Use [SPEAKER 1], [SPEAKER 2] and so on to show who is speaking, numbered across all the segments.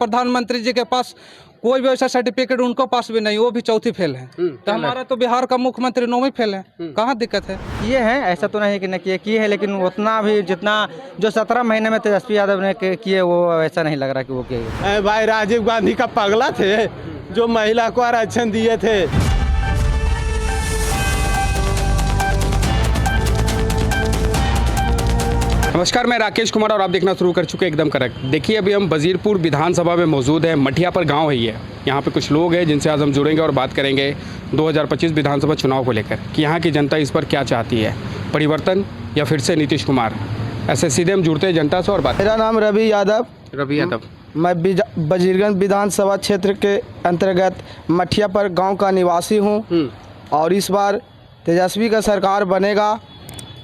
[SPEAKER 1] प्रधानमंत्री जी के पास कोई भी ऐसा सर्टिफिकेट उनको पास भी नहीं, वो भी चौथी फेल है। तो हमारा तो बिहार का मुख्यमंत्री 9वीं फेल है, कहाँ दिक्कत है?
[SPEAKER 2] ये है, ऐसा तो नहीं कि न किए है, लेकिन उतना भी जितना जो 17 महीने में तेजस्वी यादव ने किए वो ऐसा नहीं लग रहा कि वो किए।
[SPEAKER 3] भाई राजीव गांधी का पगला थे जो महिला को आरक्षण दिए थे।
[SPEAKER 4] नमस्कार, मैं राकेश कुमार और आप देखना शुरू कर चुके एकदम करेक्ट। देखिए, अभी हम वजीरपुर विधानसभा में मौजूद हैं। मठिया पर गांव है ये। यहाँ पे कुछ लोग हैं जिनसे आज हम जुड़ेंगे और बात करेंगे 2025 विधानसभा चुनाव को लेकर कि यहाँ की जनता इस पर क्या चाहती है, परिवर्तन या फिर से नीतीश कुमार। ऐसे सीधे हम जुड़ते हैं जनता से और बात।
[SPEAKER 3] मेरा नाम रवि यादव।
[SPEAKER 4] मैं
[SPEAKER 3] वजीरगंज विधानसभा क्षेत्र के अंतर्गत मठिया पर गांव का निवासी हूं और इस बार तेजस्वी का सरकार बनेगा,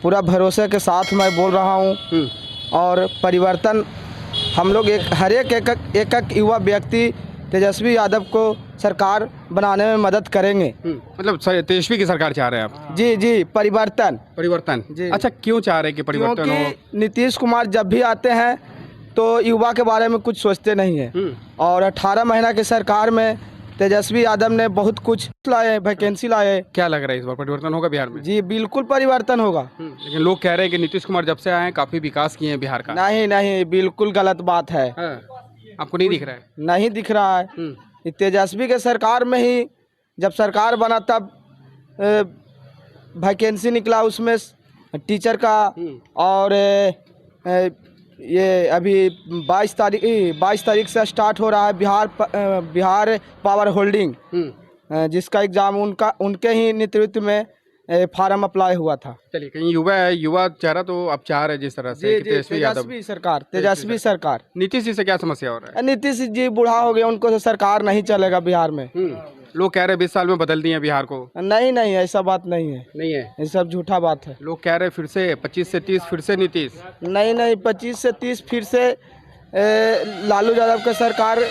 [SPEAKER 3] पूरा भरोसे के साथ मैं बोल रहा हूं। और परिवर्तन हम लोग हर एक युवा व्यक्ति तेजस्वी यादव को सरकार बनाने में मदद करेंगे।
[SPEAKER 4] मतलब तेजस्वी की सरकार चाह रहे हैं आप?
[SPEAKER 3] जी, परिवर्तन
[SPEAKER 4] जी। अच्छा, क्यों चाह रहे हैं कि परिवर्तन हो?
[SPEAKER 3] नीतीश कुमार जब भी आते हैं तो युवा के बारे में कुछ सोचते नहीं है और 18 महीना की सरकार में तेजस्वी यादव ने बहुत कुछ लाए, वैकेंसी लाए।
[SPEAKER 4] क्या लग रहा है इस बार परिवर्तन होगा बिहार में?
[SPEAKER 3] जी बिल्कुल परिवर्तन होगा।
[SPEAKER 4] लेकिन लोग कह रहे हैं कि नीतीश कुमार जब से आए हैं काफी विकास किए हैं बिहार का।
[SPEAKER 3] नहीं, बिल्कुल गलत बात है।
[SPEAKER 4] आपको नहीं दिख रहा है?
[SPEAKER 3] नहीं दिख रहा है। ये तेजस्वी के सरकार में ही जब सरकार बना तब वैकेंसी निकला उसमें टीचर का, और ये अभी 22 तारीख से स्टार्ट हो रहा है बिहार पावर होल्डिंग, जिसका एग्ज़ाम उनके ही नेतृत्व में फार्म अप्लाई हुआ था।
[SPEAKER 4] चलिए, कहीं युवा चेहरा तो आप चाह रहे जिस तरह से कि
[SPEAKER 3] तेजस्वी सरकार।
[SPEAKER 4] नीतीश जी से क्या समस्या हो रहा है?
[SPEAKER 3] नीतीश जी बूढ़ा हो गया, उनको सरकार नहीं चलेगा बिहार में।
[SPEAKER 4] लोग कह रहे 20 साल में बदल दिए बिहार को।
[SPEAKER 3] नहीं, ऐसा बात नहीं है। ये सब झूठा बात है।
[SPEAKER 4] लोग कह रहे फिर से 25 से 30 फिर से नीतीश।
[SPEAKER 3] नहीं, 25 से 30 फिर से लालू यादव का सरकार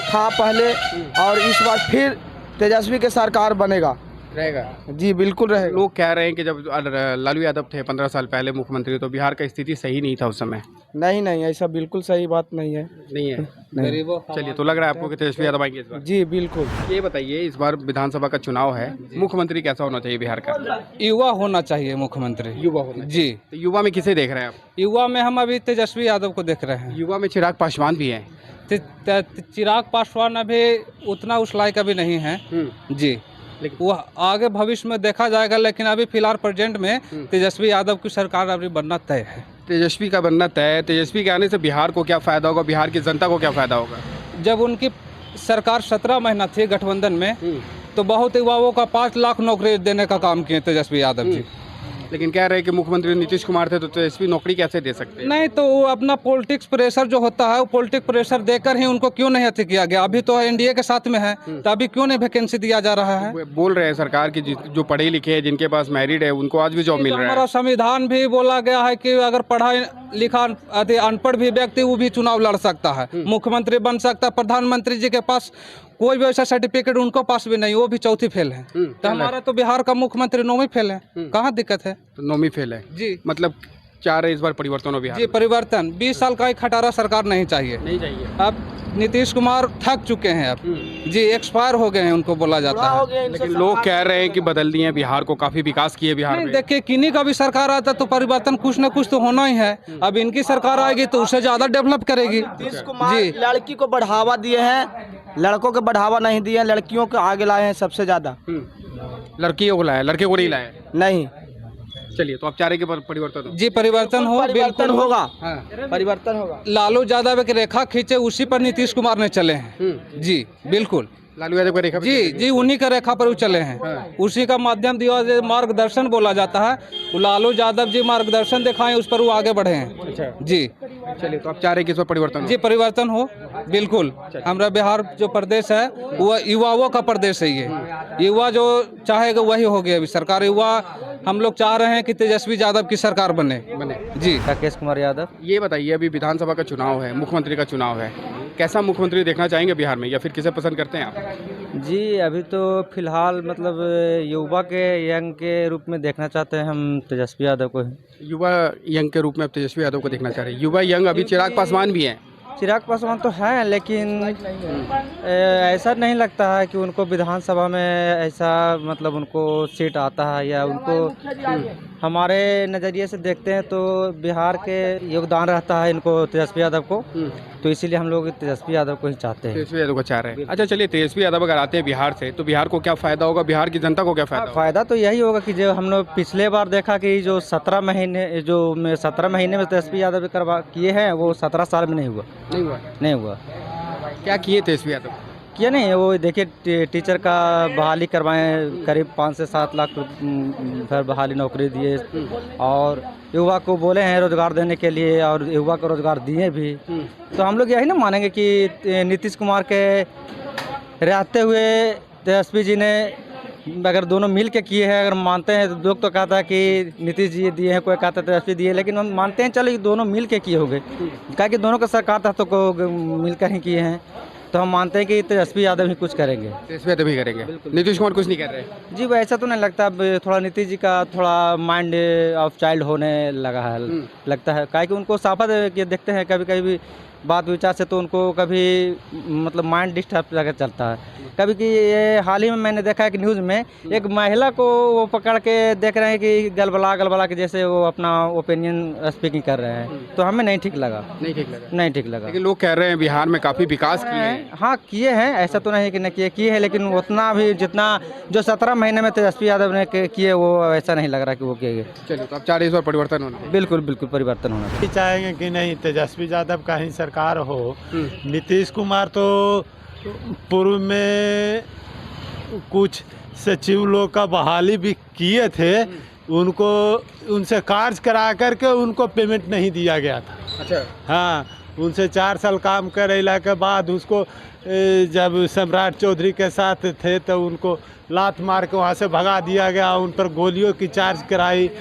[SPEAKER 3] था पहले, और इस बार फिर तेजस्वी के सरकार रहेगा। जी बिल्कुल रहेगा।
[SPEAKER 4] लोग कह रहे हैं कि जब लालू यादव थे 15 साल पहले मुख्यमंत्री, तो बिहार का स्थिति सही नहीं था उस समय।
[SPEAKER 3] नहीं, ऐसा बिल्कुल सही बात नहीं है।
[SPEAKER 4] चलिए, तो लग रहा है आपको कि तेजस्वी यादव आएंगे इस बार?
[SPEAKER 3] जी बिल्कुल।
[SPEAKER 4] ये बताइए, इस बार विधानसभा का चुनाव है, मुख्यमंत्री कैसा होना चाहिए बिहार का?
[SPEAKER 1] युवा होना चाहिए मुख्यमंत्री।
[SPEAKER 4] युवा होना
[SPEAKER 1] जी।
[SPEAKER 4] तो युवा में किसे देख रहे हैं आप?
[SPEAKER 1] युवा में हम अभी तेजस्वी यादव को देख रहे हैं।
[SPEAKER 4] युवा में चिराग पासवान भी हैं।
[SPEAKER 1] चिराग पासवान अभी उतना उस लायक अभी नहीं है। जी, लेकिन वो आगे भविष्य में देखा जाएगा, लेकिन अभी फिलहाल प्रेजेंट में तेजस्वी यादव की सरकार अभी बनना तय है।
[SPEAKER 4] तेजस्वी का बनना तय है। तेजस्वी के आने से बिहार को क्या फायदा होगा, बिहार की जनता को क्या फायदा होगा?
[SPEAKER 1] जब उनकी सरकार 17 महीना थी गठबंधन में, तो बहुत युवाओं का 5 लाख नौकरी देने का काम किए तेजस्वी यादव जी।
[SPEAKER 4] लेकिन कह रहे हैं कि मुख्यमंत्री नीतीश कुमार थे तो तेजस्वी नौकरी कैसे दे सकते हैं?
[SPEAKER 1] नहीं, तो वो अपना पॉलिटिक्स प्रेशर जो होता है, वो पॉलिटिक्स प्रेशर देकर ही उनको क्यों नहीं हत्या किया गया? अभी तो एनडीए के साथ में है, तो अभी क्यों नहीं वैकेंसी दिया जा रहा है?
[SPEAKER 4] बोल रहे हैं सरकार की जो पढ़े लिखे हैं, जिनके पास मैरिड है, उनको आज भी जॉब मिल रहा है।
[SPEAKER 1] हमारा संविधान भी बोला गया है कि अगर पढ़ा लिखा अनपढ़ भी व्यक्ति वो भी चुनाव लड़ सकता है, मुख्यमंत्री बन सकता है। प्रधानमंत्री जी के पास कोई भी ऐसा सर्टिफिकेट उनको पास भी नहीं, वो भी चौथी फेल है। तो हमारा तो बिहार का मुख्यमंत्री 9वीं फेल है, कहाँ दिक्कत है?
[SPEAKER 4] तो 9वीं फेल है
[SPEAKER 1] जी।
[SPEAKER 4] मतलब चाह रहे इस बार परिवर्तन हो बिहार?
[SPEAKER 1] जी, परिवर्तन। 20 साल का एक खटारा सरकार नहीं चाहिए। अब नीतीश कुमार थक चुके हैं, अब जी एक्सपायर हो गए हैं, उनको बोला जाता है।
[SPEAKER 4] लेकिन लोग कह रहे हैं कि बदल दिए बिहार को, काफी विकास किए बिहार में।
[SPEAKER 1] देखिए, किन्हीं का भी सरकार आता तो परिवर्तन कुछ न कुछ तो होना ही है। अब इनकी सरकार आएगी तो उससे ज्यादा डेवलप करेगी।
[SPEAKER 3] नीतीश कुमार लड़की को बढ़ावा दिए हैं, लड़कों को बढ़ावा नहीं दिए, लड़कियों को आगे लाए हैं सबसे ज्यादा।
[SPEAKER 4] लड़कियों को लाया, लड़के को नहीं लाया?
[SPEAKER 3] नहीं।
[SPEAKER 4] चलिए, तो आप चाह रहे हैं कि परिवर्तन हो?
[SPEAKER 1] जी, परिवर्तन हो,
[SPEAKER 3] परिवर्तन होगा। परिवर्तन होगा।
[SPEAKER 1] लालू यादव की रेखा खींचे उसी पर नीतीश कुमार ने चले हैं। जी बिल्कुल,
[SPEAKER 4] लालू यादव का रेखा?
[SPEAKER 1] जी, उन्हीं का रेखा पर वो चले हैं। उसी का माध्यम दिया, मार्गदर्शन बोला जाता है। वो लालू यादव जी मार्गदर्शन दिखाएं, उस पर वो आगे बढ़े हैं।
[SPEAKER 4] अच्छा
[SPEAKER 1] जी।
[SPEAKER 4] चलिए, तो आप चाह रहे हैं कि इस पर परिवर्तन हो?
[SPEAKER 1] जी, परिवर्तन हो बिल्कुल। हमारा बिहार जो प्रदेश है वो युवाओं का प्रदेश है। ये युवा जो चाहेगा वही हो गया। अभी सरकार युवा हम लोग चाह रहे हैं कि तेजस्वी यादव की सरकार बने। जी।
[SPEAKER 2] राकेश कुमार यादव।
[SPEAKER 4] ये बताइए, अभी विधानसभा का चुनाव है, मुख्यमंत्री का चुनाव है, कैसा मुख्यमंत्री देखना चाहेंगे बिहार में, या फिर किसे पसंद करते हैं आप?
[SPEAKER 2] जी, अभी तो फिलहाल मतलब युवा के यंग के रूप में देखना चाहते हैं हम तेजस्वी यादव को।
[SPEAKER 4] युवा यंग के रूप में आप तेजस्वी यादव को देखना चाह रहे हैं? युवा यंग अभी चिराग पासवान भी हैं।
[SPEAKER 2] चिराग पासवान तो हैं, लेकिन ऐसा नहीं लगता है कि उनको विधानसभा में ऐसा मतलब उनको सीट आता है या उनको। हमारे नज़रिए से देखते हैं तो बिहार के योगदान रहता है इनको, तेजस्वी यादव को, तो इसीलिए हम लोग तेजस्वी यादव को ही चाहते हैं।
[SPEAKER 4] तेजस्वी यादव को चाह रहे हैं। अच्छा चलिए, तेजस्वी यादव अगर आते हैं बिहार से तो बिहार को क्या फ़ायदा होगा, बिहार की जनता को क्या फ़ायदा होगा?
[SPEAKER 2] फ़ायदा तो यही होगा कि जो हम लोग पिछले बार देखा कि जो 17 महीने में तेजस्वी यादव करवा किए हैं वो 17 साल में नहीं हुआ। नहीं हुआ।
[SPEAKER 4] क्या किए तेजस्वी यादव?
[SPEAKER 2] किया नहीं, वो देखिए टीचर का बहाली करवाएं, करीब 5 से 7 लाख फिर बहाली नौकरी दिए, और युवा को बोले हैं रोजगार देने के लिए और युवा को रोजगार दिए भी। तो हम लोग यही ना मानेंगे कि नीतीश कुमार के रहते हुए तेजस्वी जी ने अगर दोनों मिल के किए हैं, अगर मानते हैं तो लोग तो कहता है कि नीतीश जी दिए हैं, कोई कहता है तेजस्वी दिए, लेकिन हम मानते हैं चलो ये दोनों मिल के किए होंगे, क्या कि दोनों का सरकार था तो को मिलकर ही किए हैं, तो हम मानते हैं कि तेजस्वी यादव ही कुछ करेंगे।
[SPEAKER 4] तेजस्वी यादव ही करेंगे, नीतीश कुमार कुछ नहीं कर रहे?
[SPEAKER 2] जी वो ऐसा तो नहीं लगता, अब थोड़ा नीतीश जी का थोड़ा माइंड ऑफ चाइल्ड होने लगा है, लगता है, क्या कि उनको साफा ये देखते हैं कभी कभी बात विचार से, तो उनको कभी मतलब माइंड डिस्टर्ब लगा चलता है कभी कि। ये हाल ही में मैंने देखा है कि न्यूज़ में एक महिला को वो पकड़ के देख रहे हैं कि गलबला के जैसे वो अपना ओपिनियन स्पीकिंग कर रहे हैं, तो हमें नहीं ठीक लगा।
[SPEAKER 4] नहीं ठीक लगा?
[SPEAKER 2] नहीं ठीक लगा।
[SPEAKER 4] लेकिन लोग कह रहे हैं बिहार में काफ़ी विकास किए हैं।
[SPEAKER 2] हाँ किए हैं, ऐसा तो नहीं कि नहीं किए हैं, लेकिन उतना भी जितना जो 17 महीने में तेजस्वी यादव ने किए वो ऐसा नहीं लग रहा कि वो किए।
[SPEAKER 4] चलिए, तो अब 4 इस बार परिवर्तन होना?
[SPEAKER 2] बिल्कुल बिल्कुल परिवर्तन होना चाहिए।
[SPEAKER 5] चाहेंगे कि नहीं तेजस्वी यादव का ही सरकार हो। नीतीश कुमार तो पूर्व में कुछ सचिव लोग का बहाली भी किए थे, उनको उनसे कार्य करा करके उनको पेमेंट नहीं दिया गया था।
[SPEAKER 4] अच्छा।
[SPEAKER 5] हाँ, उनसे 4 साल काम करेला के बाद उसको जब सम्राट चौधरी के साथ थे तो उनको लात मार के वहाँ से भगा दिया गया, उन पर गोलियों की चार्ज कराई।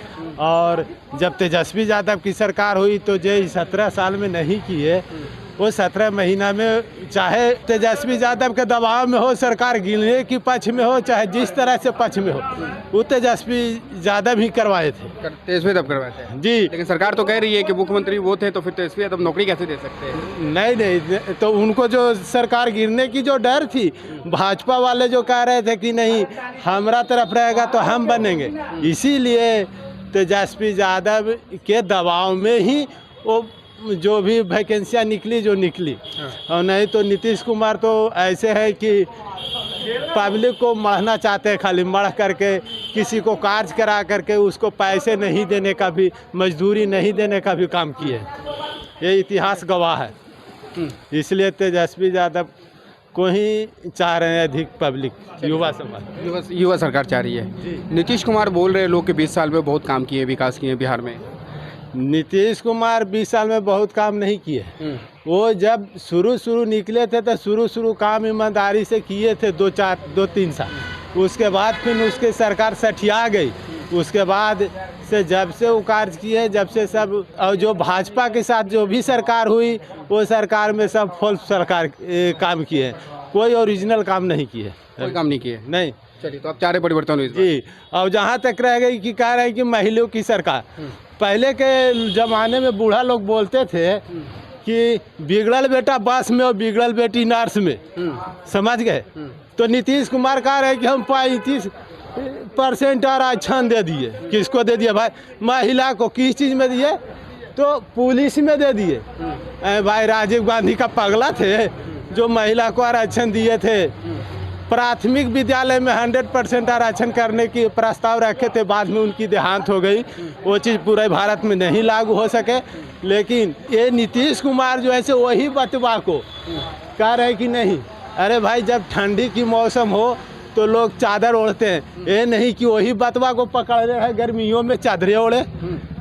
[SPEAKER 5] और जब तेजस्वी यादव की सरकार हुई तो जो 17 साल में नहीं किए वो 17 महीना में, चाहे तेजस्वी यादव के दबाव में हो, सरकार गिरने की पक्ष में हो, चाहे जिस तरह से पक्ष में हो, वो तेजस्वी यादव ही करवाए थे।
[SPEAKER 4] तेजस्वी यादव करवाए थे
[SPEAKER 5] जी।
[SPEAKER 4] लेकिन सरकार तो कह रही है कि मुख्यमंत्री वो थे तो फिर तेजस्वी यादव नौकरी कैसे दे सकते हैं?
[SPEAKER 5] नहीं, तो उनको जो सरकार गिरने की जो डर थी, भाजपा वाले जो कह रहे थे कि नहीं हमारा तरफ रहेगा तो हम बनेंगे, इसीलिए तेजस्वी यादव के दबाव में ही वो जो भी वैकेंसियाँ निकली जो निकली। और नहीं तो नीतीश कुमार तो ऐसे है कि पब्लिक को मढ़ना चाहते हैं, खाली मढ़ करके किसी को कार्य करा करके उसको पैसे नहीं देने का भी, मजदूरी नहीं देने का भी काम किए। ये इतिहास गवाह है, इसलिए तेजस्वी यादव को ही चाह रहे हैं अधिक पब्लिक, युवा समाज,
[SPEAKER 4] युवा सरकार चाह रही है। नीतीश कुमार बोल रहे हैं लोग के 20 साल में बहुत काम किए, विकास किए बिहार में।
[SPEAKER 5] नीतीश कुमार 20 साल में बहुत काम नहीं किए। वो जब शुरू निकले थे तो शुरू काम ईमानदारी से किए थे 2-3 साल, उसके बाद फिर उसके सरकार सठिया गई। उसके बाद से जब से वो कार्य किए, जब से सब, और जो भाजपा के साथ जो भी सरकार हुई वो सरकार में सब फॉल्स सरकार काम किए, कोई ओरिजिनल काम नहीं किए,
[SPEAKER 4] कोई काम नहीं किए।
[SPEAKER 5] नहीं।
[SPEAKER 4] चलिए, तो अब 4 परिवर्तन हुए
[SPEAKER 5] जी। और जहाँ तक रह गई कि कह रहे हैं कि महिलाओं की सरकार, पहले के ज़माने में बूढ़ा लोग बोलते थे कि बिगड़ल बेटा बस में और बिगड़ल बेटी नर्स में, समझ गए। तो नीतीश कुमार कह रहे हैं कि हम 35% आरक्षण दे दिए। किसको दे दिए भाई? महिला को। किस चीज़ में दिए? तो पुलिस में दे दिए। भाई राजीव गांधी का पगला थे जो महिला को आरक्षण दिए थे। प्राथमिक विद्यालय में 100% आरक्षण करने की प्रस्ताव रखे थे, बाद में उनकी देहांत हो गई। वो चीज़ पूरे भारत में नहीं लागू हो सके, लेकिन ये नीतीश कुमार जो है से वही बतवा को कह रहे कि नहीं, अरे भाई जब ठंडी की मौसम हो तो लोग चादर ओढ़ते हैं, ये नहीं कि वही बतवा को पकड़ रहे हैं गर्मियों में चादरें ओढ़े।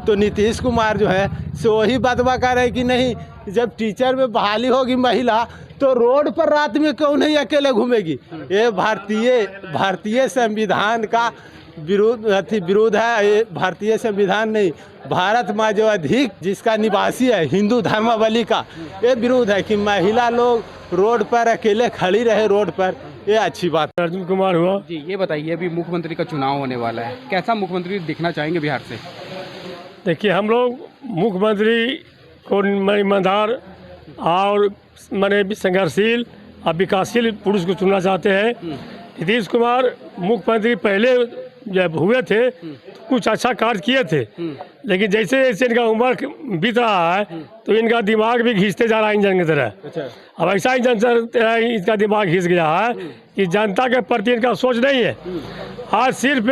[SPEAKER 5] तो नीतीश कुमार जो है सो वही बतवा कह रहे कि नहीं, जब टीचर में बहाली होगी महिला तो रोड पर रात में क्यों नहीं अकेले घूमेगी। ये भारतीय संविधान का विरोध है। ये भारतीय संविधान नहीं, भारत माँ जो अधिक जिसका निवासी है, हिंदू धर्मावली का ये विरोध है कि महिला लोग रोड पर अकेले खड़ी रहे रोड पर। ये अच्छी बात।
[SPEAKER 6] अर्जुन कुमार हुआ
[SPEAKER 4] जी। ये बताइए, अभी मुख्यमंत्री का चुनाव होने वाला है, कैसा मुख्यमंत्री दिखना चाहेंगे बिहार से?
[SPEAKER 6] देखिए, हम लोग मुख्यमंत्री को ईमानदार और मैंने संघर्षशील और विकासशील पुरुष को चुनना चाहते हैं। नीतीश कुमार मुख्यमंत्री पहले जब हुए थे तो कुछ अच्छा कार्य किए थे, लेकिन जैसे जैसे इनका उम्र बीत रहा है तो इनका दिमाग भी घिसते जा रहा है इंजन की तरह। अब ऐसा इंजन इसका दिमाग घिस गया है कि जनता के प्रति इनका सोच नहीं है। आज सिर्फ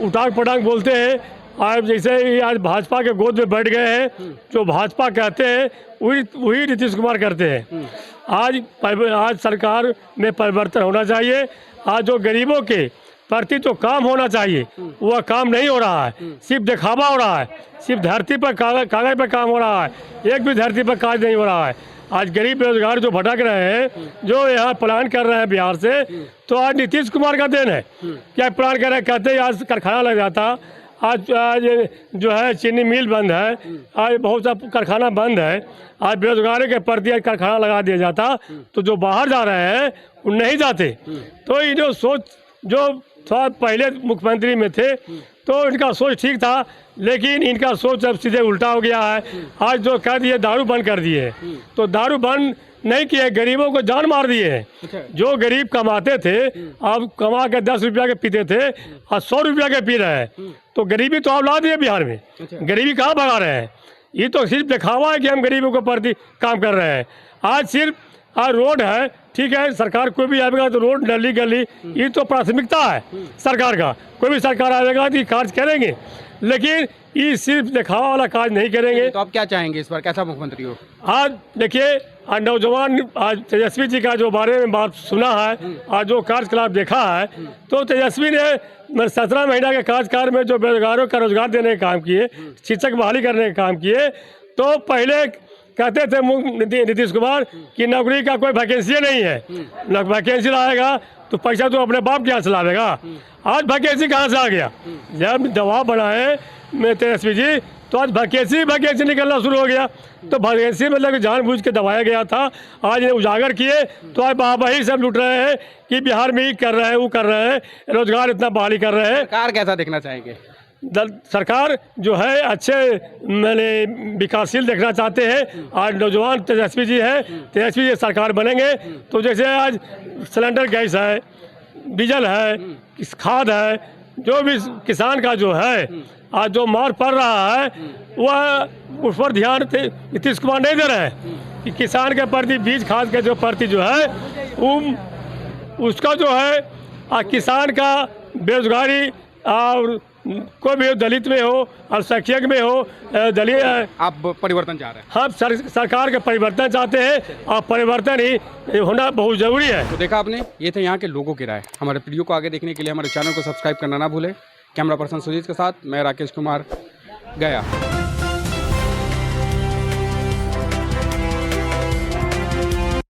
[SPEAKER 6] उठाक पटांग बोलते हैं। आज जैसे ही आज भाजपा के गोद में बैठ गए हैं, जो भाजपा कहते हैं वही नीतीश कुमार करते हैं। आज सरकार में परिवर्तन होना चाहिए। आज जो गरीबों के प्रति तो काम होना चाहिए वह काम नहीं हो रहा है, सिर्फ दिखावा हो रहा है, सिर्फ धरती पर कागज पर काम हो रहा है, एक भी धरती पर काज नहीं हो रहा है। आज गरीब बेरोजगार जो भटक रहे हैं, जो यहाँ पलायन कर रहे हैं बिहार से, तो आज नीतीश कुमार का देन है। क्या पलायन कर रहे हैं? कहते हैं आज कारखाना लग जाता, आज जो है चीनी मिल बंद है, आज बहुत सा कारखाना बंद है। आज बेरोजगारी के प्रति आज कारखाना लगा दिया जाता तो जो बाहर जा रहे हैं वो नहीं जाते। तो ये जो सोच जो थोड़ा पहले मुख्यमंत्री में थे तो इनका सोच ठीक था, लेकिन इनका सोच अब सीधे उल्टा हो गया है। आज जो कह दिए दारू बंद कर दिए, तो दारू बंद नहीं किए, गरीबों को जान मार दिए हैं। जो गरीब कमाते थे अब कमा के 10 रुपया के पीते थे, आज 100 रुपया के पी रहे हैं। तो गरीबी तो आप ला दिए बिहार में, गरीबी कहाँ भगा रहे हैं? ये तो सिर्फ दिखावा है कि हम गरीबों के प्रति काम कर रहे हैं। आज सिर्फ आज रोड है, ठीक है, सरकार कोई भी आएगा तो रोड नली गली ये तो प्राथमिकता है सरकार का। कोई भी सरकार आएगा तो ये कार्य करेंगे, लेकिन ये सिर्फ दिखावा वाला कार्य नहीं करेंगे।
[SPEAKER 4] तो आप क्या चाहेंगे इस बार, कैसा मुख्यमंत्री हो?
[SPEAKER 6] आज देखिए, आज नौजवान आज तेजस्वी जी का जो बारे में बात सुना है, आज जो कार्यकलाप देखा है, तो तेजस्वी ने 17 महीना के कार्यकाल में जो बेरोजगारों का रोजगार देने का काम किए, शिक्षक बहाली करने का काम किए। तो पहले कहते थे नीतीश कुमार कि नौकरी का कोई वैकेंसी नहीं है, वैकेंसी लाएगा तो पैसा तो अपने बाप के यहाँ से लाएगा। आज वैकेंसी कहाँ से आ गया? जब दबाव बनाए में तेजस्वी जी, तो आज वैकेंसी निकलना शुरू हो गया। तो वैकेंसी मतलब जानबूझ के दबाया गया था। आज इन्हें उजागर किए तो आज वही सब लुट रहे हैं कि बिहार में ही कर रहे हैं, वो कर रहे हैं, रोजगार इतना बहाली कर रहे हैं।
[SPEAKER 4] सरकार कैसा देखना चाहेंगे?
[SPEAKER 6] सरकार जो है अच्छे मैंने विकासशील देखना चाहते हैं। आज नौजवान तेजस्वी जी हैं, तेजस्वी जी सरकार बनेंगे तो जैसे आज सिलेंडर गैस है, डीजल है, खाद है, जो भी किसान का जो है आज जो मार पड़ रहा है वह उस पर ध्यान नीतीश कुमार नहीं दे रहे हैं कि किसान के प्रति बीज खाद के जो प्रति जो है उसका जो है किसान का बेरोजगारी और कोई भी हो, दलित में हो, अल्पसंख्यक में हो, दलित
[SPEAKER 4] आप परिवर्तन चाह रहे हैं?
[SPEAKER 6] हम सरकार के परिवर्तन चाहते हैं और परिवर्तन ही होना बहुत ज़रूरी है।
[SPEAKER 4] तो देखा आपने, ये थे यहाँ के लोगों की राय। हमारे वीडियो को आगे देखने के लिए हमारे चैनल को सब्सक्राइब करना ना भूलें। कैमरा पर्सन सुजीत के साथ मैं राकेश कुमार, गया।